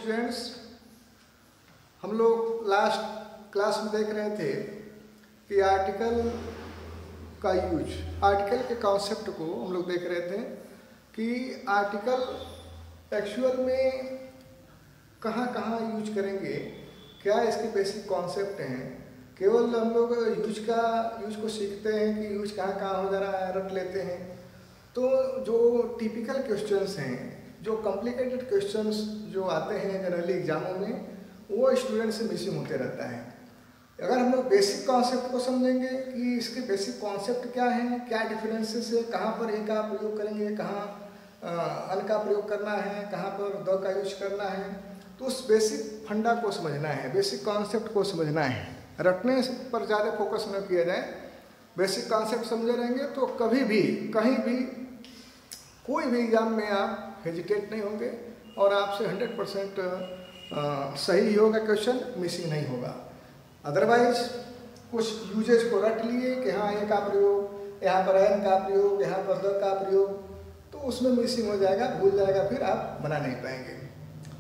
Students, हम लोग last class में देख रहे थे कि आर्टिकल का यूज, आर्टिकल के कॉन्सेप्ट को हम लोग देख रहे थे कि आर्टिकल एक्चुअल में कहाँ कहाँ यूज करेंगे, क्या इसके बेसिक कॉन्सेप्ट हैं। केवल हम लोग यूज को सीखते हैं कि यूज कहाँ कहाँ हो जा रहा है, रट लेते हैं। तो जो टिपिकल क्वेश्चंस हैं, जो कॉम्प्लिकेटेड क्वेश्चंस जो आते हैं जनरली एग्जामों में, वो स्टूडेंट से मिसिंग होते रहता है। अगर हम लोग बेसिक कॉन्सेप्ट को समझेंगे कि इसके बेसिक कॉन्सेप्ट क्या हैं, क्या डिफरेंसेस है, कहाँ पर ए का प्रयोग करेंगे, कहाँ अन का प्रयोग करना है, कहाँ पर द का यूज करना है, तो उस बेसिक फंडा को समझना है, बेसिक कॉन्सेप्ट को समझना है। रटने पर ज़्यादा फोकस न किया जाए। बेसिक कॉन्सेप्ट समझे रहेंगे तो कभी भी कहीं भी कोई भी एग्जाम में आप हेजिटेट नहीं होंगे और आपसे 100% सही ही होगा, क्वेश्चन मिसिंग नहीं होगा। अदरवाइज कुछ यूजेज को रट लिए कि हाँ ए का प्रयोग, यहाँ पर एन का प्रयोग, यहाँ पर द का प्रयोग, तो उसमें मिसिंग हो जाएगा, भूल जाएगा, फिर आप बना नहीं पाएंगे।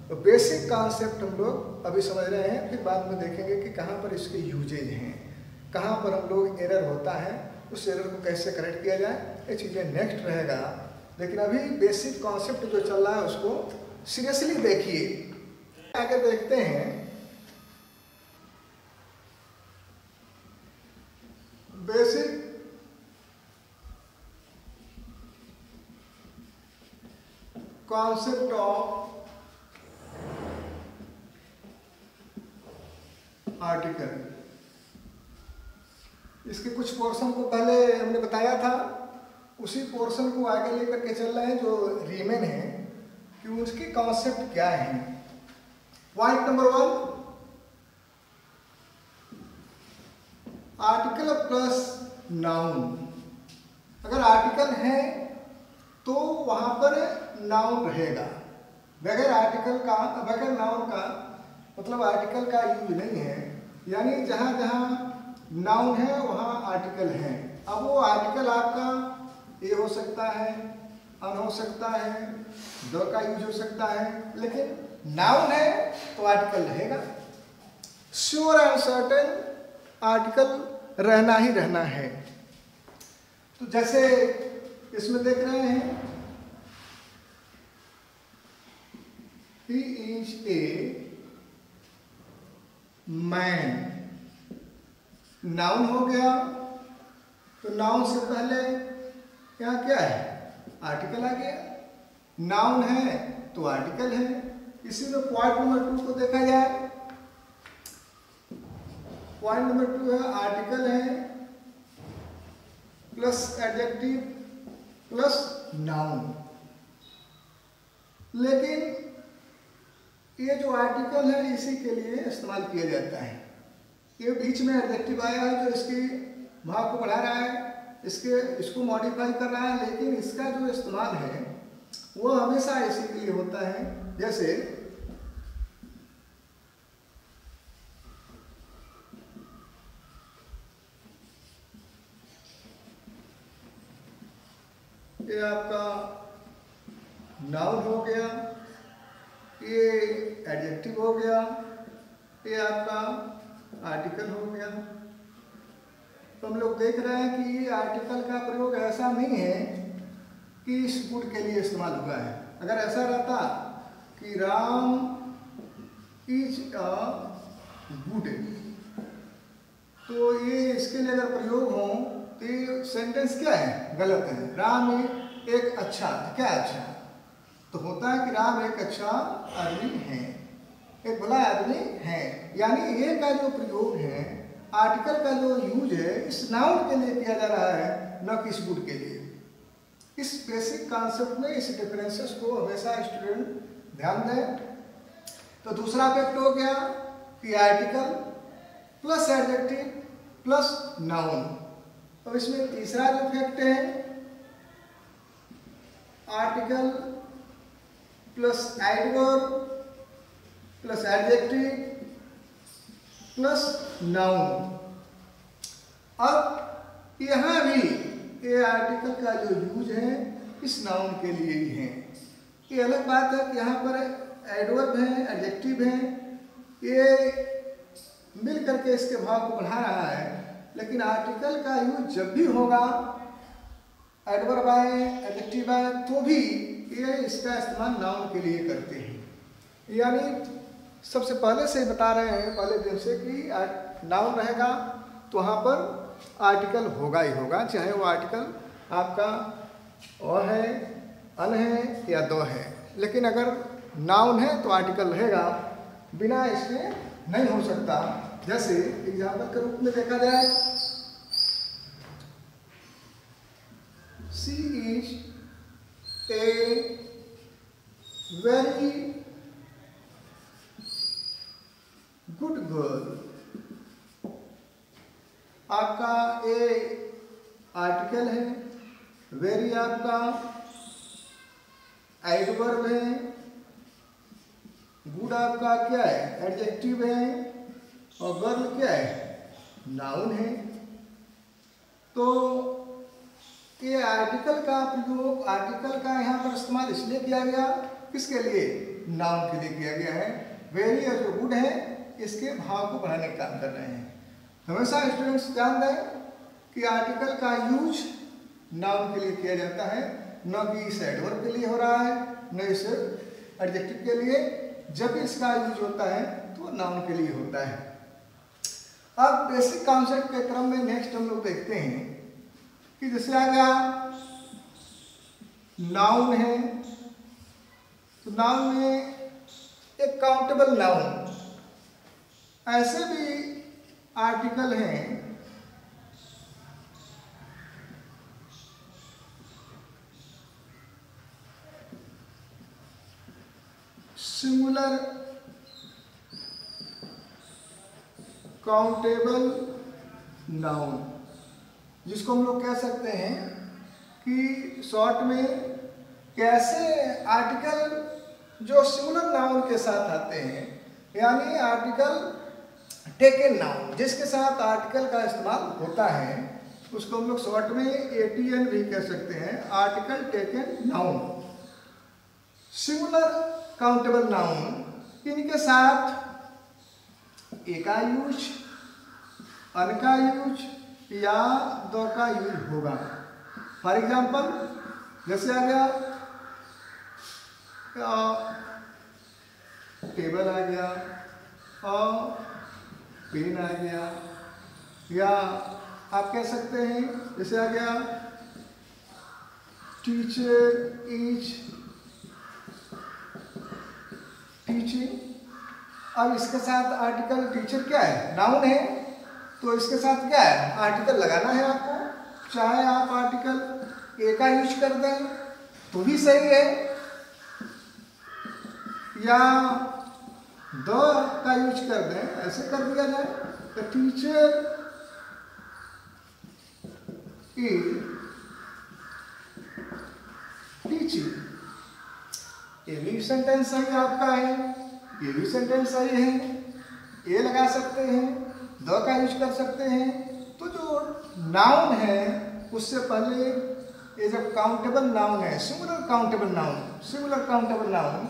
तो बेसिक कॉन्सेप्ट हम लोग अभी समझ रहे हैं, फिर बाद में देखेंगे कि कहाँ पर इसके यूजेज हैं, कहाँ पर हम लोग एरर होता है, उस एरर को कैसे करेक्ट किया जाए, ये चीज़ें नेक्स्ट रहेगा। लेकिन अभी बेसिक कॉन्सेप्ट जो चल रहा है उसको सीरियसली देखिए। आगे देखते हैं, बेसिक कॉन्सेप्ट ऑफ आर्टिकल। इसके कुछ पोर्शन को पहले हमने बताया था, उसी पोर्शन को आगे लेकर के चल रहे हैं जो रीमेन है कि उसके कॉन्सेप्ट क्या है। Point number 1, article plus noun. अगर आर्टिकल है तो वहां पर नाउन रहेगा। बगैर आर्टिकल का, बगैर नाउन का मतलब आर्टिकल का यूज नहीं है। यानी जहां जहां नाउन है वहां आर्टिकल है। अब वो आर्टिकल आपका ए हो सकता है, अन हो सकता है, द का यूज हो सकता है, लेकिन नाउन है तो आर्टिकल रहेगा। श्योर एंड सर्टेन आर्टिकल रहना ही रहना है। तो जैसे इसमें देख रहे हैं, he is a man. Noun हो गया तो नाउन से पहले यहाँ क्या है, आर्टिकल आ गया। नाउन है तो आर्टिकल है। इसी में पॉइंट नंबर 2 को देखा जाए। पॉइंट नंबर 2 है आर्टिकल है प्लस एडजेक्टिव प्लस नाउन। लेकिन ये जो आर्टिकल है इसी के लिए इस्तेमाल किया जाता है। ये बीच में एडजेक्टिव आया है जो इसकी भाव को बढ़ा रहा है, इसको मॉडिफाई कर रहा है, लेकिन इसका जो इस्तेमाल है वो हमेशा इसी के लिए होता है। जैसे ये आपका नाउन हो गया, ये एडजेक्टिव हो गया, ये आपका आर्टिकल हो गया। तो हम लोग देख रहे हैं कि ये आर्टिकल का प्रयोग ऐसा नहीं है कि इस गुड के लिए इस्तेमाल हुआ है। अगर ऐसा रहता कि राम इज अ गुड, तो ये इसके लिए अगर प्रयोग हो तो ये सेंटेंस क्या है, गलत है। राम एक अच्छा, क्या अच्छा तो होता है कि राम एक अच्छा आदमी है, एक भला आदमी है। यानी ये का जो प्रयोग है, आर्टिकल का जो यूज है, इस नाउन के लिए किया जा रहा है, न कि इस गुड के लिए। इस बेसिक कॉन्सेप्ट में इस डिफरेंसेस को हमेशा स्टूडेंट ध्यान दें। तो दूसरा फैक्ट हो गया कि article plus adjective plus noun. अब इसमें तीसरा जो फैक्ट है, article plus adverb plus adjective plus noun. अब यहाँ भी ये आर्टिकल का जो यूज है इस नाउन के लिए ही है। ये अलग बात है कि यहाँ पर एडवर्ब हैं, एडजेक्टिव हैं, ये मिल करके इसके भाव को बढ़ा रहा है। लेकिन आर्टिकल का यूज जब भी होगा, एडवर्ब आए, एडजेक्टिव आए, तो भी ये इसका इस्तेमाल नाउन के लिए करते हैं। यानी सबसे पहले से बता रहे हैं, पहले दिन से, कि नाउन रहेगा तो वहाँ पर आर्टिकल होगा ही होगा, चाहे वो आर्टिकल आपका अ है, अन है या द है। लेकिन अगर नाउन है तो आर्टिकल रहेगा, बिना इसके नहीं हो सकता। जैसे एग्जाम्पल के रूप में देखा जाए, she is a very good girl. आपका ए आर्टिकल है, वेरी आपका एडवर्ब है, गुड आपका क्या है, एडजेक्टिव है, और गर्ल क्या है, नाउन है। तो ये आर्टिकल का प्रयोग, आर्टिकल का यहाँ पर इस्तेमाल इसलिए किया गया, किसके लिए, नाउन के लिए किया गया है। वेरी और जो गुड है, इसके भाव को बढ़ाने का काम कर रहे हैं। हमेशा स्टूडेंट्स ध्यान दें कि आर्टिकल का यूज नाउन के लिए किया जाता है, न कि इस एडवर्ब के लिए हो रहा है, न इस एडजेक्टिव के लिए। जब इसका यूज होता है तो नाउन के लिए होता है। अब बेसिक कॉन्सेप्ट के क्रम में नेक्स्ट हम लोग देखते हैं कि जैसे आ गया नाउन है, तो नाउन में एक काउंटेबल नाउन, ऐसे भी आर्टिकल हैं सिंगुलर काउंटेबल नाउन, जिसको हम लोग कह सकते हैं कि शॉर्ट में कैसे आर्टिकल जो सिंगुलर नाउन के साथ आते हैं, यानी आर्टिकल टेकन नाउन, जिसके साथ आर्टिकल का इस्तेमाल होता है, उसको हम लोग शॉर्ट में ATN भी कह सकते हैं, article taken noun. Singular countable noun, इनके साथ ए का यूज, अन का यूज या द का यूज होगा। फॉर एग्जाम्पल जैसे आ गया टेबल आ गया, और पेन आ गया, या आप कह सकते हैं जैसे आ गया टीचर इज टीचिंग। अब इसके साथ आर्टिकल टीचर क्या है, नाउन है, तो इसके साथ क्या है, आर्टिकल लगाना है आपको। चाहे आप आर्टिकल ए का यूज कर दें तो भी सही है, या द का यूज कर दें, ऐसे कर दिया जाए। तो टीचर इज टीचिंग, ये भी सेंटेंस सही आपका है, ये भी सेंटेंस सही है, ए लगा सकते हैं, द का यूज कर सकते हैं। तो जो नाउन है उससे पहले ये जब काउंटेबल नाउन है, singular countable noun, singular countable noun,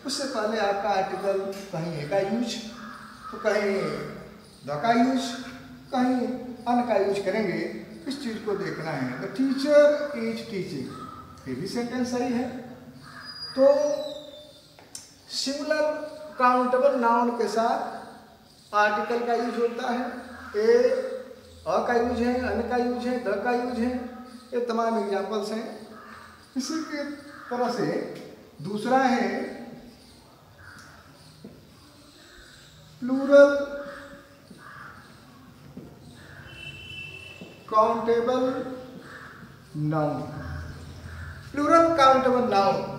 उससे पहले आपका आर्टिकल कहीं ए का यूज, तो कहीं द का यूज, कहीं अन का यूज करेंगे। इस चीज को देखना है। द टीचर इज टीचिंग, ये भी सेंटेंस सही है। तो सिंगुलर काउंटेबल नाउन के साथ आर्टिकल का यूज होता है, ए अ का यूज है, अन का यूज है, द का यूज है। ये तमाम एग्जाम्पल्स हैं। इसी की तरह से दूसरा है plural countable noun. Plural countable noun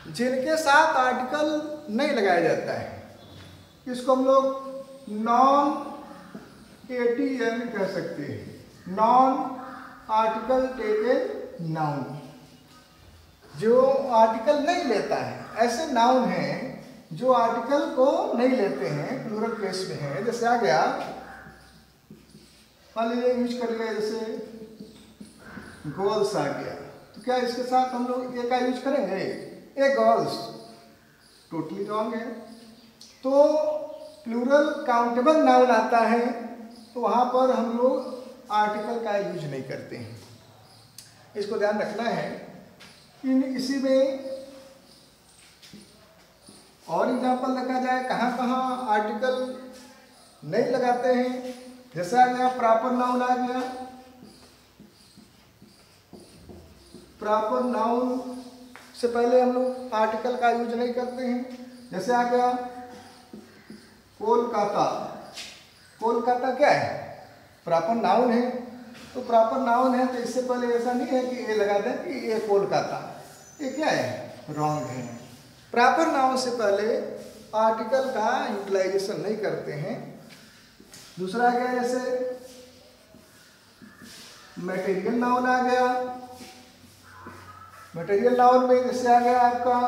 जिनके साथ आर्टिकल नहीं लगाया जाता है, इसको हम लोग नॉन ATN कह सकते हैं, नॉन आर्टिकल टेकन नाउन। जो आर्टिकल नहीं लेता है, ऐसे नाउन हैं जो आर्टिकल को नहीं लेते हैं, प्लूरल केस में है। जैसे आ गया, मान लीजिए यूज कर लिया, जैसे गर्ल्स आ गया, तो क्या इसके साथ हम लोग ए का यूज करेंगे, ए गर्ल्स। टोटली रॉन्ग है। तो प्लूरल काउंटेबल नाउन आता है तो वहाँ पर हम लोग आर्टिकल का यूज नहीं करते हैं। इसको ध्यान रखना है। इसी में और एग्जाम्पल देखा जाए कहाँ कहाँ आर्टिकल नहीं लगाते हैं। जैसे आ गया प्रॉपर नाउन आ गया, प्रॉपर नाउन से पहले हम लोग आर्टिकल का यूज नहीं करते हैं। जैसे आ गया कोलकाता, कोलकाता क्या है? प्रॉपर नाउन है। तो प्रॉपर नाउन है तो इससे पहले ऐसा नहीं है कि ये लगा दें कि ये कोलकाता, ये क्या है? रॉन्ग है। प्रॉपर नाउन से पहले आर्टिकल का यूटिलाइजेशन नहीं करते हैं। दूसरा आ गया जैसे मटेरियल नाउन आ गया। मटेरियल नाउन में जैसे आ गया आपका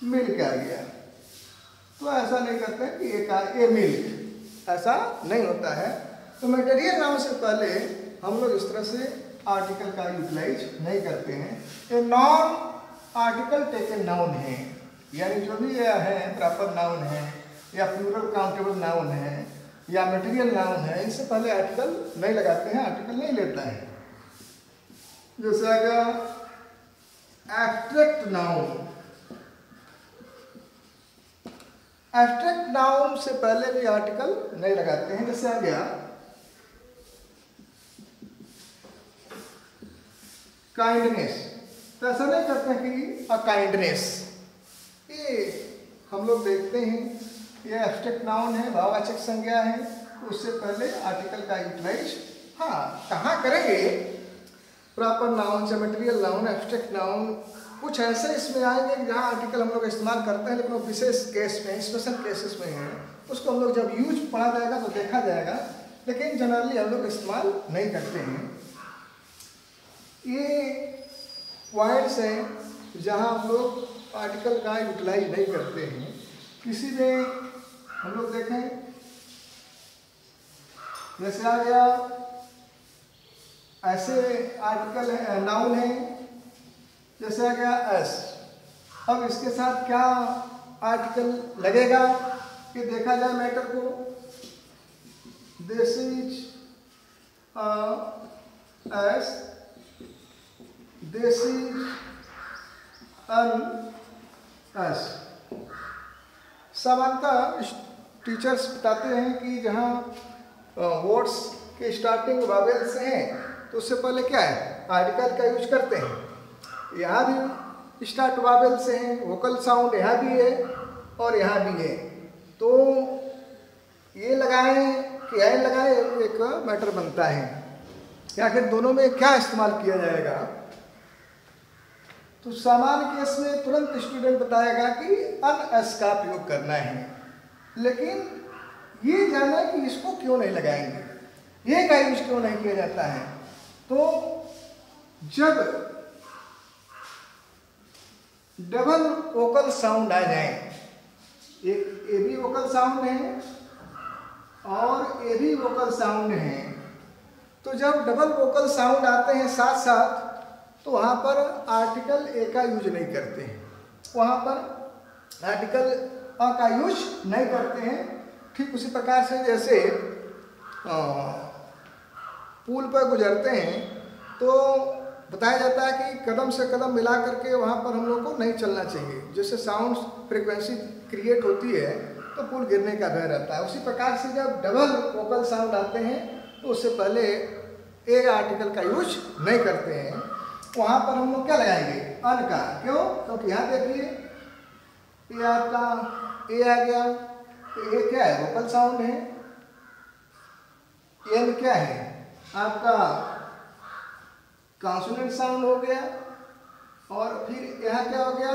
मिल्क आ गया, तो ऐसा नहीं करते कि ये मिल्क, ऐसा नहीं होता है। तो मटेरियल नाउन से पहले हम लोग इस तरह से आर्टिकल का यूटिलाइज नहीं करते हैं। ये नॉन आर्टिकल टेकन नाउन है, यानी जो भी यह है प्रॉपर नाउन है या प्लूरल काउंटेबल नाउन है या मटेरियल नाउन है, इससे पहले आर्टिकल नहीं लगाते हैं, आर्टिकल नहीं लेता है। जैसे आ गया एब्स्ट्रैक्ट नाउन। एब्स्ट्रैक्ट नाउन से पहले भी आर्टिकल नहीं लगाते हैं। जैसे आ गया काइंडनेस, तो ऐसा नहीं करते हैं कि अ काइंडनेस, ये हम लोग देखते हैं ये एब्स्ट्रैक्ट नाउन है, भाववाचक संज्ञा है, तो उससे पहले आर्टिकल का यूटिलाइज कहाँ करेंगे? प्रॉपर नाउन से मटेरियल नाउन, एब्स्ट्रैक्ट नाउन, कुछ ऐसे इसमें आएंगे कि जहाँ आर्टिकल हम लोग इस्तेमाल करते हैं, लेकिन वो विशेष केस में, स्पेशल केसेस में है, उसको हम लोग जब यूज पढ़ा जाएगा तो देखा जाएगा, लेकिन जनरली हम लोग इस्तेमाल नहीं करते हैं। ये पॉइंट्स हैं जहाँ हम लोग आर्टिकल का यूटिलाइज नहीं करते हैं। किसी में हम लोग देखें जैसे आ गया ऐसे आर्टिकल है, नाउन है, जैसे आ गया एस। अब इसके साथ क्या आर्टिकल लगेगा कि देखा जाए मैटर को। This is S, this is an S. सामान्यतः टीचर्स बताते हैं कि जहाँ वर्ड्स के स्टार्टिंग वावेल्स हैं तो उससे पहले क्या है? आर्टिकल का यूज करते हैं। यहाँ भी स्टार्ट वावेल से हैं, वोकल साउंड यहाँ भी है और यहाँ भी है, तो ये लगाएं कि यह लगाएं, एक मैटर बनता है कि आखिर दोनों में क्या इस्तेमाल किया जाएगा। तो सामान्य केस में तुरंत स्टूडेंट बताएगा कि अन एस का प्रयोग करना है, लेकिन ये जानना कि इसको क्यों नहीं लगाएंगे, ये का यूज क्यों नहीं किया जाता है। तो जब डबल वोकल साउंड आ जाए, एक ए बी वोकल साउंड है और ए बी वोकल साउंड है, तो जब डबल वोकल साउंड आते हैं साथ साथ तो वहाँ पर आर्टिकल ए का यूज नहीं करते हैं, वहाँ पर आर्टिकल अ का यूज नहीं करते हैं। ठीक उसी प्रकार से जैसे पुल पर गुजरते हैं तो बताया जाता है कि कदम से कदम मिला करके वहाँ पर हम लोग को नहीं चलना चाहिए, जैसे साउंड फ्रिक्वेंसी क्रिएट होती है तो पुल गिरने का भय रहता है। उसी प्रकार से जब डबल वोकल साउंड आते हैं तो उससे पहले ए आर्टिकल का यूज नहीं करते हैं, वहाँ पर हम लोग क्या लगाएंगे? अन का। क्यों? क्योंकि यहाँ देखिए ये आपका ए आ गया, तो ये क्या है? वोकल साउंड है। एन क्या है? आपका कॉन्सोनेंट साउंड हो गया, और फिर यहाँ क्या हो गया?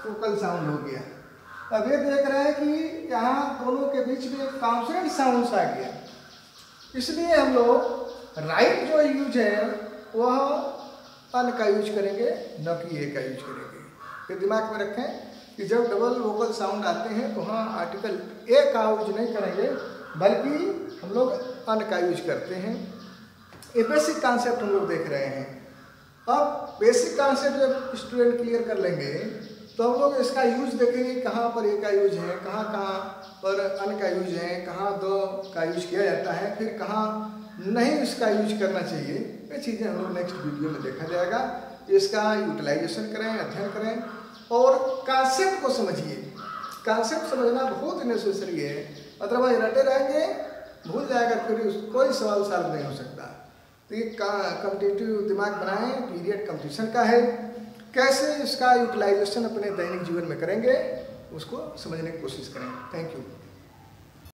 वोकल साउंड हो गया। अब ये देख रहे हैं कि यहाँ दोनों के बीच में कॉन्सोनेंट साउंड आ गया, इसलिए हम लोग राइट जो यूज है वह अन का यूज करेंगे, न कि ए का यूज करेंगे। ये दिमाग में रखें कि जब डबल वोकल साउंड आते हैं तो हाँ आर्टिकल ए का यूज नहीं करेंगे, बल्कि हम लोग अन का यूज करते हैं। ये बेसिक कॉन्सेप्ट हम लोग देख रहे हैं। अब बेसिक कॉन्सेप्ट जब स्टूडेंट क्लियर कर लेंगे तो हम लोग इसका यूज देखेंगे, कहाँ पर ए का यूज है, कहाँ कहाँ पर अन का यूज है, कहाँ द का यूज किया जाता है, फिर कहाँ नहीं इसका यूज करना चाहिए। ये चीज़ें हम लोग नेक्स्ट वीडियो में देखा जाएगा। इसका यूटिलाइजेशन करें, अध्ययन करें और कॉन्सेप्ट को समझिए। कॉन्सेप्ट समझना बहुत नेसेसरी है, अदरवाइज रटे रहेंगे, भूल जाएगा, फिर कोई सवाल सॉल्व नहीं हो सकता। तो ये कॉम्पिटिटिव दिमाग बनाएं, पीरियड कंपटीशन का है, कैसे इसका यूटिलाइजेशन अपने दैनिक जीवन में करेंगे उसको समझने की कोशिश करें। Thank you.